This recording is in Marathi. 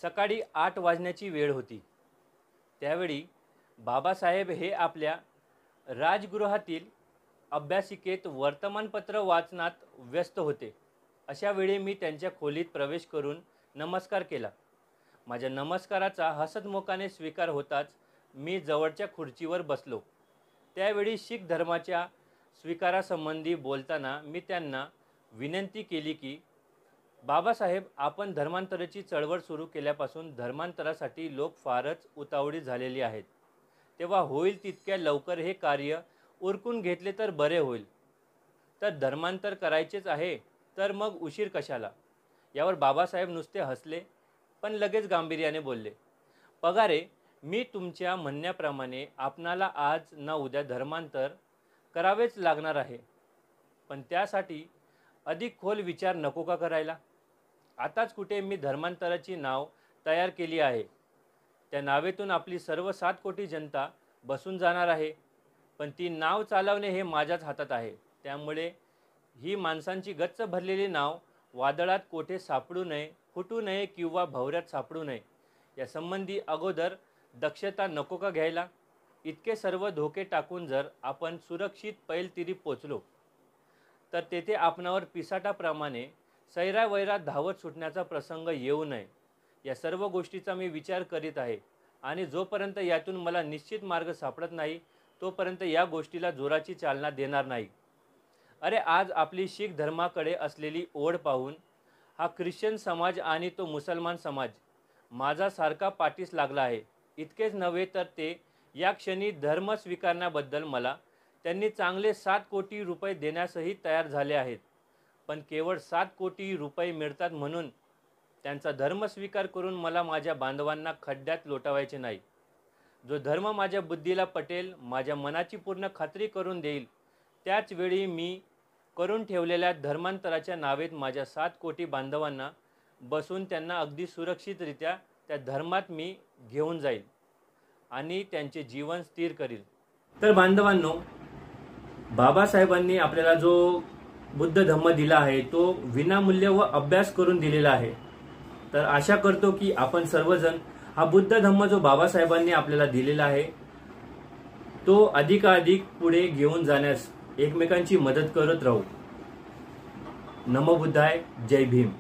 सकाळी 8 वाजण्याची वेळ होती. त्यावेळी बाबासाहेब हे आपल्या राजगृहातील अभ्यासिकेत वर्तमानपत्र वाचनात व्यस्त होते. अशा वेळी मी त्यांच्या खोलीत प्रवेश करून नमस्कार केला. माझ्या नमस्काराचा हसतमुखाने स्वीकार होताच मी जवळच्या खुर्चीवर बसलो. त्यावेळी शीख धर्माच्या स्वीकारासंबंधी बोलताना मी त्यांना विनंती केली की बाबासाहेब, आपण धर्मांतराची चळवळ सुरू केल्यापासून धर्मांतरासाठी लोक फारच उतावळी झालेली आहेत. तेव्हा होईल तितक्या लवकर हे कार्य उरकून घेतले तर बरे होईल. तर धर्मांतर करायचेच आहे तर मग उशीर कशाला? यावर बाबासाहेब नुसते हसले, पण लगेच गांभीर्याने बोलले, पगारे, मी तुमच्या म्हणण्याप्रमाणे आपणाला आज ना उद्या धर्मांतर करावेच लागणार आहे. पण त्यासाठी अधिक खोल विचार नको का करायला? आताच कुठे मी धर्मांतराची नाव तयार केली आहे. त्या नावेतून आपली सर्व 7 कोटी जनता बसून जाणार आहे. पण ती नाव चालवणे हे माझ्याच हातात आहे. त्यामुळे ही माणसांची गच्च भरलेली नाव वादळात कोठे सापडू नये, फुटू नये किंवा भवऱ्यात सापडू नये यासंबंधी अगोदर दक्षता नको का घ्यायला? इतके सर्व धोके टाकून जर आपण सुरक्षित पैलतीरी पोचलो तर तेथे आपणावर पिसाटाप्रमाणे सैरावैरात धावत सुटण्याचा प्रसंग येऊ नये. या सर्व गोष्टीचा मी विचार करीत आहे आणि जोपर्यंत यातून मला निश्चित मार्ग सापडत नाही तोपर्यंत या गोष्टीला जोराची चालना देणार नाही. अरे, आज आपली शीख धर्माकडे असलेली ओढ पाहून हा ख्रिश्चन समाज आणि तो मुसलमान समाज माझा सारखा पाठीस लागला आहे. इतकेच नव्हे तर ते या क्षणी धर्म स्वीकारण्याबद्दल मला त्यांनी चांगले 7 कोटी रुपये देण्यासही तयार झाले आहेत. पण केवळ 7 कोटी रुपये मिळतात म्हणून त्यांचा धर्म स्वीकार करून मला माझ्या बांधवांना खड्ड्यात लोटावायचे नाही. जो धर्म माझ्या बुद्धीला पटेल, माझ्या मनाची पूर्ण खात्री करून देईल, त्याच वेळी मी करून ठेवलेल्या धर्मांतराच्या नावेत माझ्या 7 कोटी बांधवांना बसून त्यांना अगदी सुरक्षितरित्या त्या धर्मात मी घेऊन जाईल आणि त्यांचे जीवन स्थिर करील. तर बांधवांनो, बाबासाहेबांनी आपल्याला जो बुद्ध धम्म दिला आहे तो विनामूल्य व अभ्यास करून दिलेला आहे. तर आशा करतो की आपण सर्वजण हा बुद्ध धम्म जो बाबासाहेबांनी आपल्याला दिलेला आहे तो अधिकाधिक पुढे घेऊन जाण्यास एकमेकांची मदत करत राहू. नमो बुद्धाय. जय भीम.